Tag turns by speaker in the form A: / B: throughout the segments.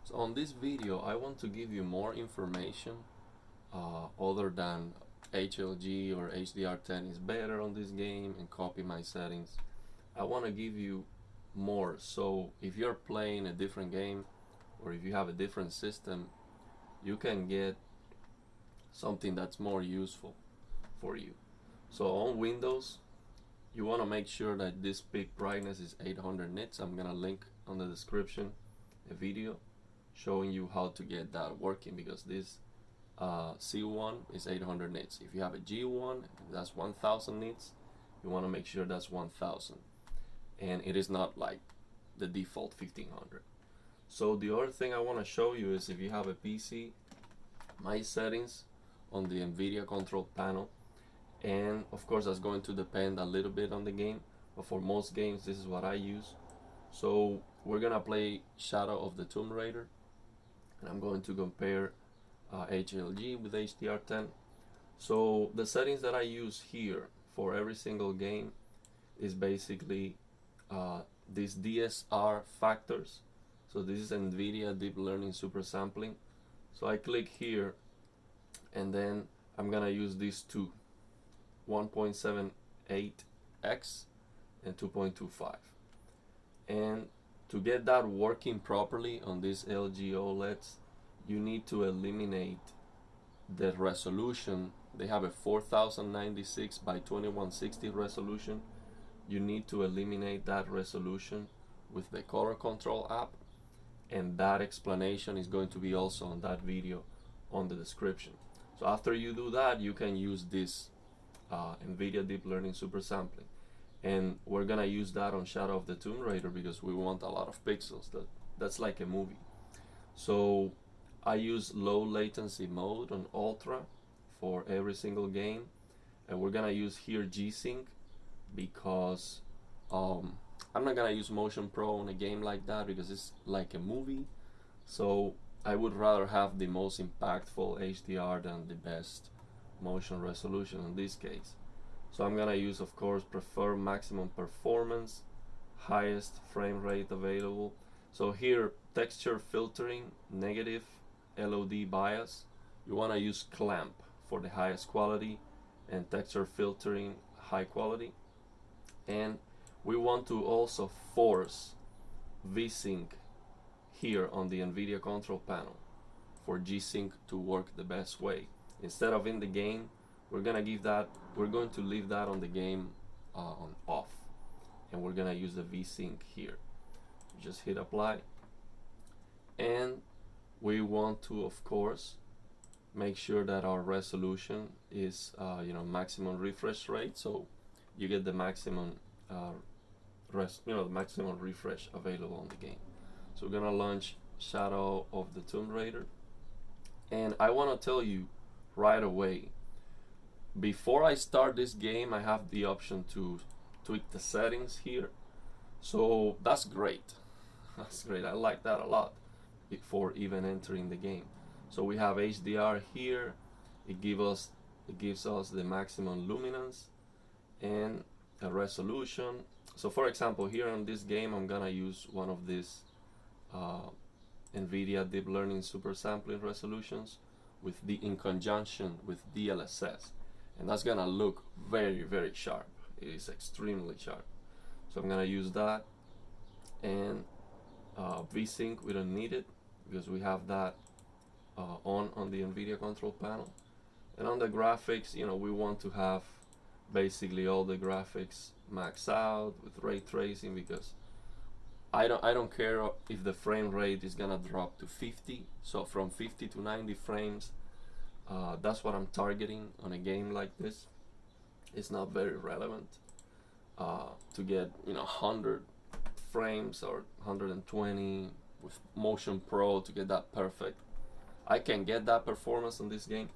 A: So on this video I want to give you more information other than HLG or HDR10 is better on this game and copy my settings. I want to give you more, so if you're playing a different game or if you have a different system, you can get something that's more useful for you. So on Windows, you want to make sure that this peak brightness is 800 nits. I'm gonna link on the description a video showing you how to get that working, because this C1 is 800 nits. If you have a G1, that's 1000 nits. You want to make sure that's 1000, and it is not like the default 1500. So the other thing I want to show you is, if you have a PC, my settings on the NVIDIA control panel, and of course that's going to depend a little bit on the game, but for most games this is what I use. So we're gonna play Shadow of the Tomb Raider, and I'm going to compare HLG with HDR10. So the settings that I use here for every single game is basically these DSR factors. So this is NVIDIA Deep Learning Super Sampling. So I click here, and then I'm gonna use these two, 1.78x and 2.25. And to get that working properly on these LG OLEDs, you need to eliminate the resolution. They have a 4096 by 2160 resolution. You need to eliminate that resolution with the color control app, and that explanation is going to be also on that video on the description. So after you do that, you can use this NVIDIA Deep Learning Super Sampling, and we're gonna use that on Shadow of the Tomb Raider because we want a lot of pixels. That's like a movie. So I use low latency mode on Ultra for every single game, and we're gonna use here G-Sync because I'm not gonna use Motion Pro on a game like that because it's like a movie. So I would rather have the most impactful HDR than the best motion resolution in this case. So I'm gonna use, of course, prefer maximum performance, highest frame rate available. So here, texture filtering, negative LOD bias. You wanna use clamp for the highest quality, and texture filtering high quality. And we want to also force V-Sync here on the NVIDIA control panel for G-Sync to work the best way. Instead of in the game, we're going to leave that on the game on off, and we're going to use the V-Sync here. Just hit apply, and we want to, of course, make sure that our resolution is maximum refresh rate, so you get the maximum the maximum refresh available on the game. So we're gonna launch Shadow of the Tomb Raider, and I want to tell you right away, before I start this game, I have the option to tweak the settings here. So that's great. That's great. I like that a lot before even entering the game. So we have HDR here. It gives us the maximum luminance and a resolution. So for example, here on this game, I'm gonna use one of these NVIDIA Deep Learning Super Sampling resolutions in conjunction with DLSS, and that's gonna look very, very sharp. It is extremely sharp. So I'm gonna use that, and V-Sync, we don't need it because we have that on the NVIDIA control panel. And on the graphics, we want to have basically all the graphics max out with ray tracing, because I don't care if the frame rate is gonna drop to 50. So from 50 to 90 frames, that's what I'm targeting on a game like this. It's not very relevant to get 100 frames or 120 with Motion Pro to get that perfect. I can get that performance on this game,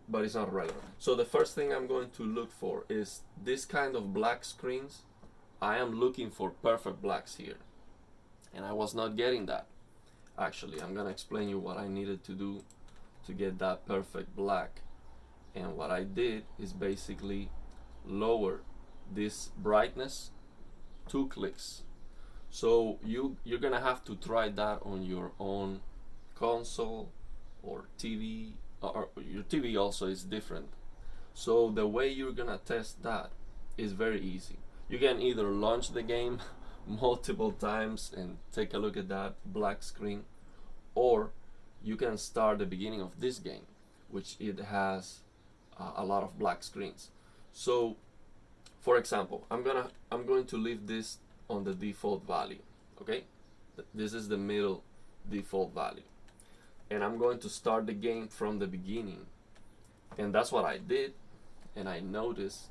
A: but it's not relevant. So the first thing I'm going to look for is this kind of black screens. I am looking for perfect blacks here, and I was not getting that. Actually, I'm gonna explain you what I needed to do to get that perfect black. And what I did is basically lower this brightness 2 clicks. So you're gonna have to try that on your own console or TV, or your TV also is different. So the way you're gonna test that is very easy. You can either launch the game multiple times and take a look at that black screen, or you can start the beginning of this game, which it has a lot of black screens. So for example, I'm going to leave this on the default value. Okay, this is the middle default value, and I'm going to start the game from the beginning. And that's what I did, and I noticed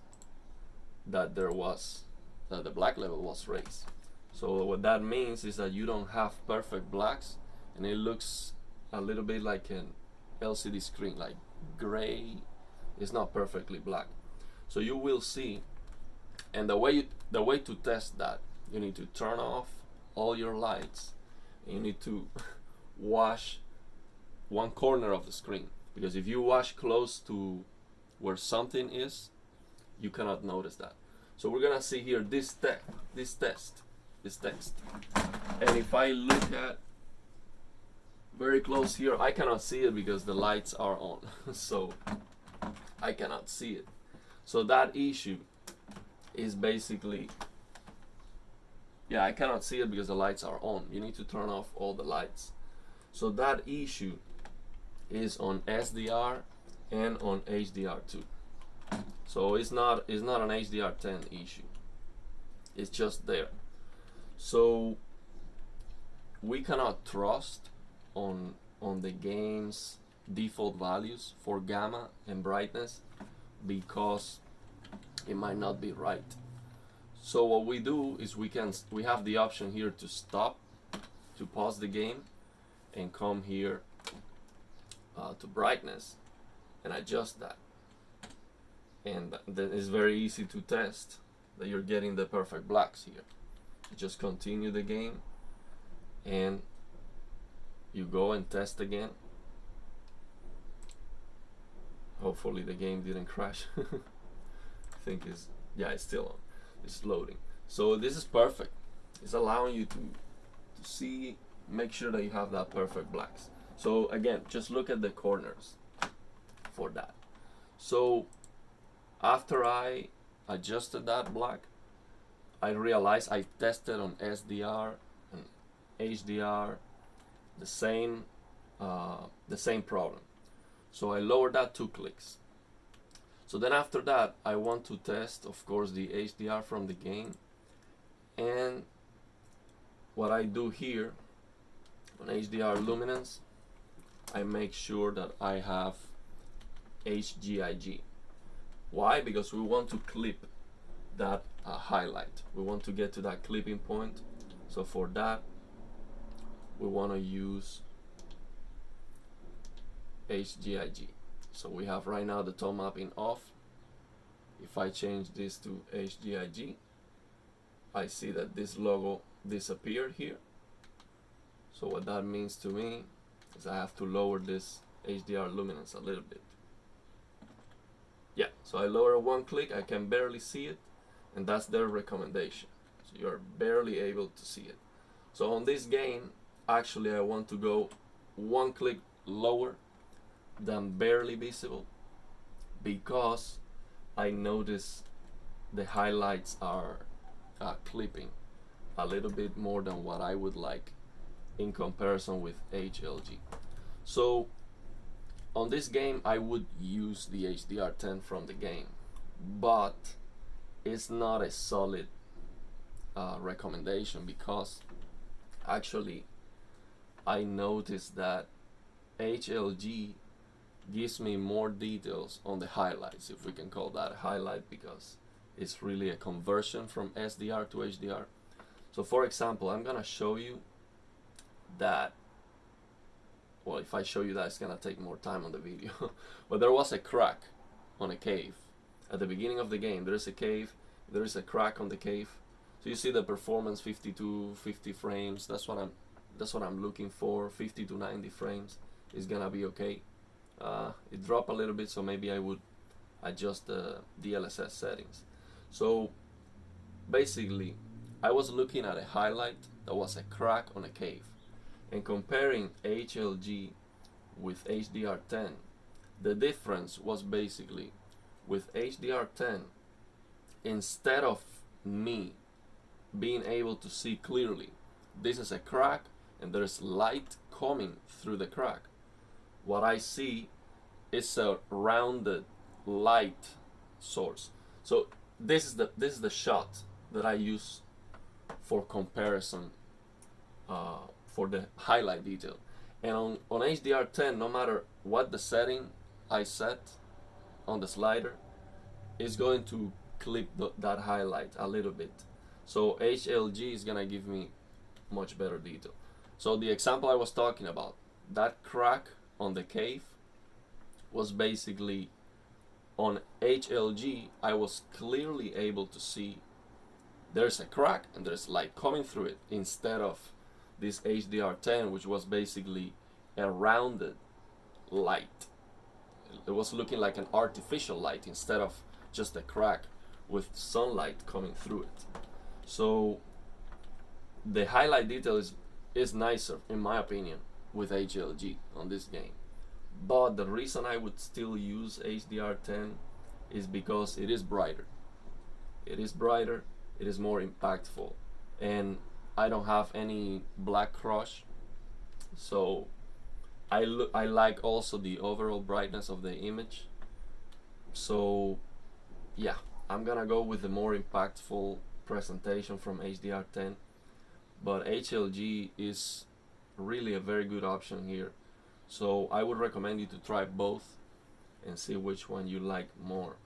A: that the black level was raised. So what that means is that you don't have perfect blacks, and it looks a little bit like an LCD screen, like gray. It's not perfectly black. So you will see, and the way to test that, you need to turn off all your lights, and you need to wash one corner of the screen, because if you wash close to where something is, you cannot notice that. So we're gonna see here this text. And if I look at very close here, I cannot see it because the lights are on. So I cannot see it. So that issue is basically, yeah, I cannot see it because the lights are on. You need to turn off all the lights. So that issue is on SDR and on HDR2. So it's not an HDR10 issue. It's just there. So we cannot trust on the game's default values for gamma and brightness, because it might not be right. So what we do is we have the option here to stop, to pause the game, and come here to brightness and adjust that. And then it's very easy to test that you're getting the perfect blacks here. You just continue the game and you go and test again. Hopefully the game didn't crash. I think it's still on. It's loading. So this is perfect. It's allowing you to see, make sure that you have that perfect blacks. So again, just look at the corners for that. So after I adjusted that black, I realized I tested on SDR and HDR the same problem. So I lowered that 2 clicks. So then after that, I want to test, of course, the HDR from the game. And what I do here on HDR luminance, I make sure that I have HGIG. Why? Because we want to clip that highlight. We want to get to that clipping point. So for that, we want to use HGIG. So we have right now the tone mapping off. If I change this to HGIG, I see that this logo disappeared here. So what that means to me is I have to lower this HDR luminance a little bit. Yeah, so I lower 1 click, I can barely see it, and that's their recommendation. So you're barely able to see it. So on this game, actually I want to go 1 click lower than barely visible, because I notice the highlights are clipping a little bit more than what I would like in comparison with HLG. So on this game I would use the HDR10 from the game, but it's not a solid recommendation, because actually I noticed that HLG gives me more details on the highlights, if we can call that a highlight, because it's really a conversion from SDR to HDR. So for example, I'm gonna show you that, well, if I show you that, it's gonna take more time on the video. But there was a crack on a cave at the beginning of the game. There is a cave, there is a crack on the cave. So you see the performance 50 frames. That's what I'm looking for. 50 to 90 frames is gonna be okay. It dropped a little bit, so maybe I would adjust the DLSS settings. So basically I was looking at a highlight that was a crack on a cave, and comparing HLG with HDR10, the difference was basically with HDR10, instead of me being able to see clearly this is a crack and there's light coming through the crack, what I see is a rounded light source. So this is the shot that I use for comparison, for the highlight detail. And on HDR10, no matter what the setting I set on the slider, it's going to clip that highlight a little bit. So HLG is gonna give me much better detail. So the example I was talking about, that crack on the cave was basically on HLG. I was clearly able to see there's a crack and there's light coming through it, instead of this HDR10, which was basically a rounded light. It was looking like an artificial light instead of just a crack with sunlight coming through it. So the highlight detail is nicer, in my opinion, with HLG on this game. But the reason I would still use HDR10 is because it is brighter. It is brighter, it is more impactful, and I don't have any black crush, so I like also the overall brightness of the image. So yeah, I'm gonna go with the more impactful presentation from HDR10, but HLG is really a very good option here. So I would recommend you to try both and see which one you like more.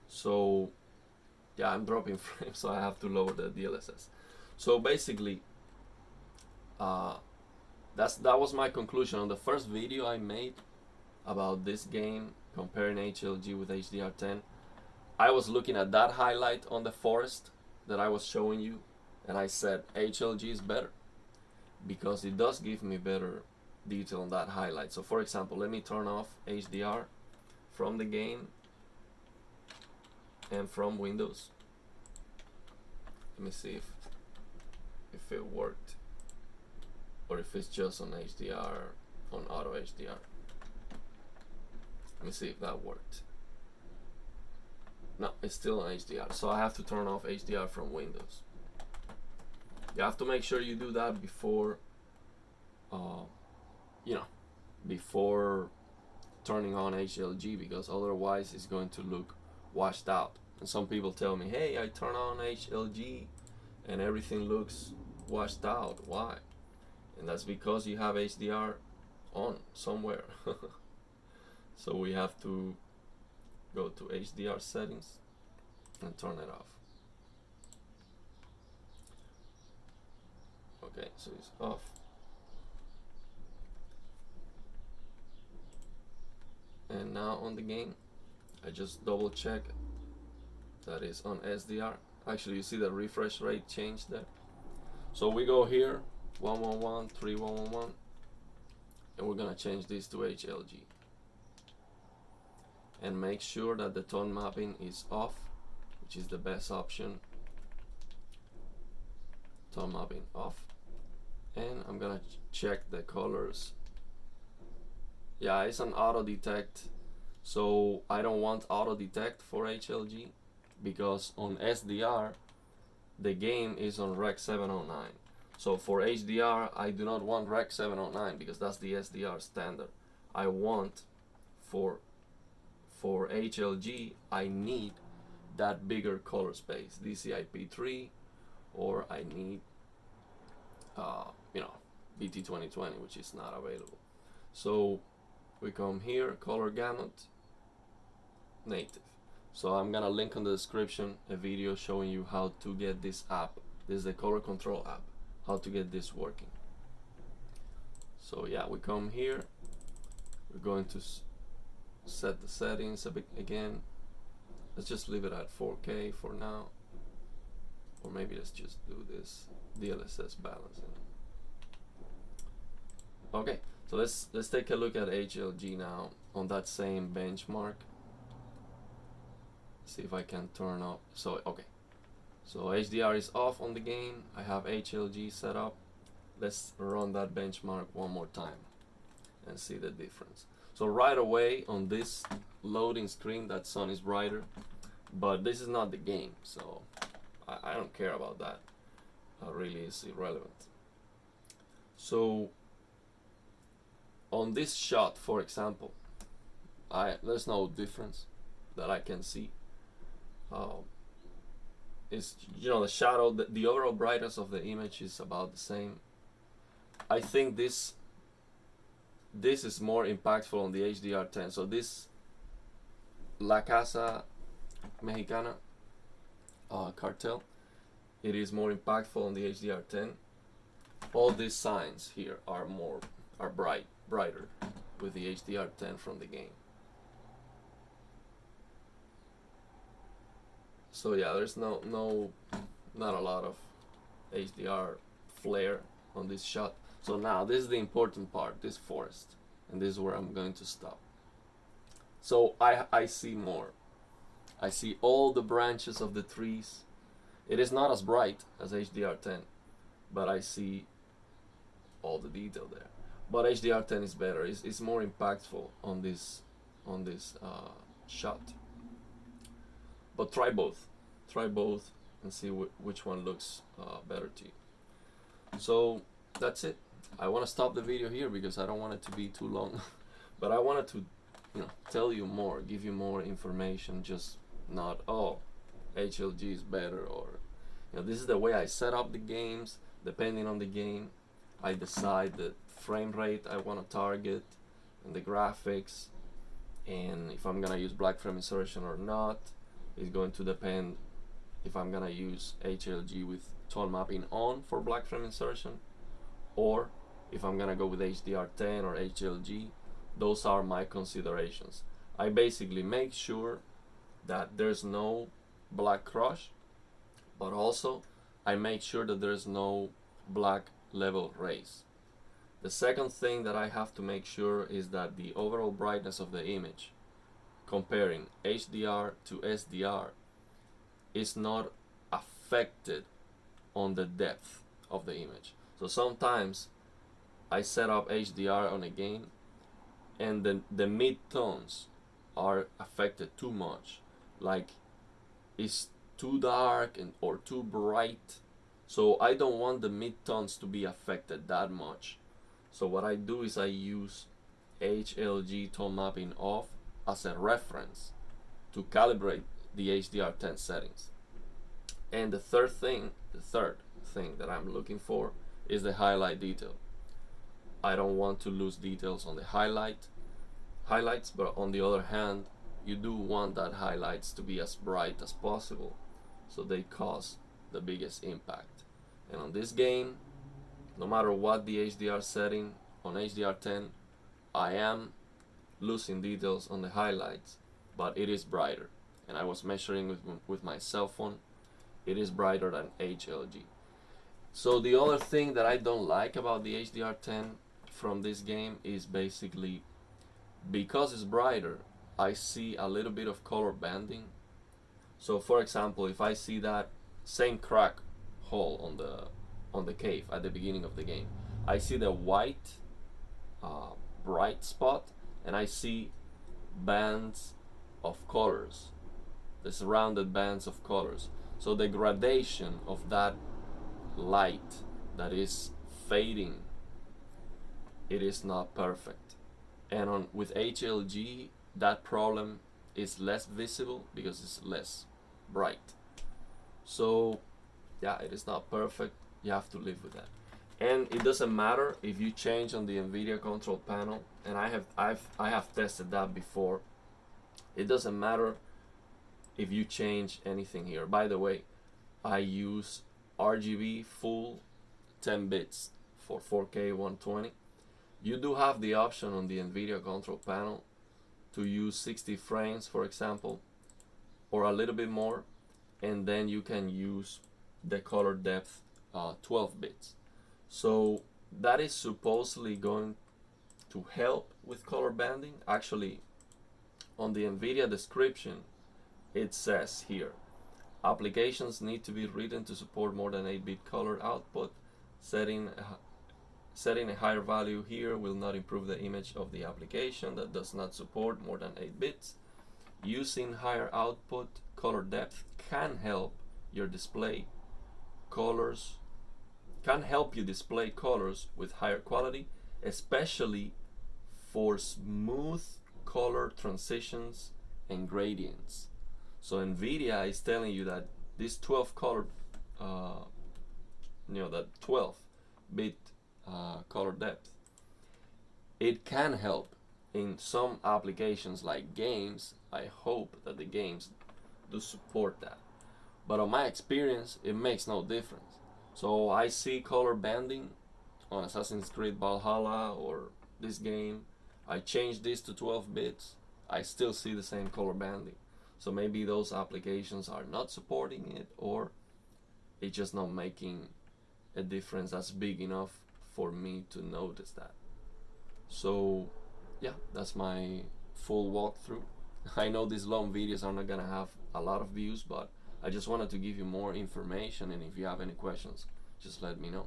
A: So yeah, I'm dropping frames, so I have to lower the DLSS. So basically, that was my conclusion on the first video I made about this game, comparing HLG with HDR10. I was looking at that highlight on the forest that I was showing you, and I said HLG is better because it does give me better detail on that highlight. So for example, let me turn off HDR from the game and from Windows. Let me see if it worked, or if it's just on HDR, on auto HDR. Let me see if that worked. No, it's still on HDR, so I have to turn off HDR from Windows. You have to make sure you do that before before turning on HLG, because otherwise it's going to look washed out. And some people tell me, hey, I turn on HLG and everything looks washed out. Why? And that's because you have HDR on somewhere. So we have to go to HDR settings and turn it off. Okay, so it's off. And now on the game, I just double check that is on SDR. Actually, you see the refresh rate change there. So we go here, 111, 3111, and we're gonna change this to HLG. And make sure that the tone mapping is off, which is the best option. Tone mapping off. And I'm gonna check the colors. Yeah, it's an auto detect, so I don't want auto detect for HLG, because on SDR the game is on Rec 709. So for HDR I do not want Rec 709 because that's the SDR standard. I want for HLG I need that bigger color space, DCI-P3, or I need BT 2020, which is not available. So we come here, color gamut, native. So I'm gonna link in the description a video showing you how to get this app. This is the color control app, how to get this working. So yeah, we come here, we're going to set the settings a bit again. Let's just leave it at 4K for now, or maybe let's just do this DLSS balancing. Okay, so let's take a look at HLG now on that same benchmark. See if I can turn up. So okay, So HDR is off on the game. I have HLG set up. Let's run that benchmark one more time and see the difference. So right away on this loading screen, that sun is brighter, but this is not the game, so I don't care about that. Really is irrelevant. So on this shot, for example, there's no difference that I can see. It's, the shadow, the overall brightness of the image is about the same. I think this is more impactful on the HDR10. So this La Casa Mexicana cartel, it is more impactful on the HDR10. All these signs here are brighter with the HDR10 from the game. So yeah, there's not a lot of HDR flare on this shot. So now this is the important part, this forest, and this is where I'm going to stop. So I see more. I see all the branches of the trees. It is not as bright as HDR10, but I see all the detail there. But HDR10 is better. It's more impactful on this shot. But try both and see which one looks better to you. So that's it. I want to stop the video here because I don't want it to be too long. But I wanted to, tell you more, give you more information. Just not, oh, HLG is better, or this is the way I set up the games. Depending on the game, I decide the frame rate I want to target and the graphics, and if I'm gonna use black frame insertion or not. Is going to depend if I'm gonna use HLG with tone mapping on for black frame insertion, or if I'm gonna go with HDR10 or HLG. Those are my considerations. I basically make sure that there's no black crush, but also I make sure that there's no black level raise. The second thing that I have to make sure is that the overall brightness of the image, comparing HDR to SDR, is not affected on the depth of the image. So sometimes I set up HDR on a game and the mid-tones are affected too much, like it's too dark or too bright. So I don't want the mid-tones to be affected that much. So what I do is I use HLG tone mapping off as a reference to calibrate the HDR10 settings. And the third thing that I'm looking for is the highlight detail. I don't want to lose details on the highlights, but on the other hand, you do want that highlights to be as bright as possible so they cause the biggest impact. And on this game, no matter what the HDR setting on HDR10, I am losing details on the highlights, but it is brighter. And I was measuring with my cell phone. It is brighter than HLG. So the other thing that I don't like about the HDR10 from this game is basically, because it's brighter, I see a little bit of color banding. So for example, if I see that same crack hole on the cave at the beginning of the game, I see the white bright spot, and I see bands of colors, the surrounded bands of colors. So the gradation of that light that is fading, it is not perfect. And with HLG, that problem is less visible because it's less bright. So yeah, it is not perfect. You have to live with that. And it doesn't matter if you change on the NVIDIA control panel, and I have tested that before. It doesn't matter if you change anything here. By the way, I use RGB full 10 bits for 4K 120. You do have the option on the NVIDIA control panel to use 60 frames, for example, or a little bit more, and then you can use the color depth 12 bits. So that is supposedly going to help with color banding. Actually, on the NVIDIA description, it says here, Applications need to be written to support more than 8-bit color output. Setting a higher value here will not improve the image of the application that does not support more than 8 bits. Using higher output color depth can help your display colors can help you display colors with higher quality, especially for smooth color transitions and gradients. So NVIDIA is telling you that this 12 color, that 12-bit color depth, it can help in some applications like games. I hope that the games do support that. But on my experience, it makes no difference. So I see color banding on Assassin's Creed Valhalla or this game. I change this to 12 bits. I still see the same color banding. So maybe those applications are not supporting it, or it's just not making a difference that's big enough for me to notice that. So yeah, that's my full walkthrough. I know these long videos are not gonna have a lot of views, but I just wanted to give you more information, and if you have any questions, just let me know.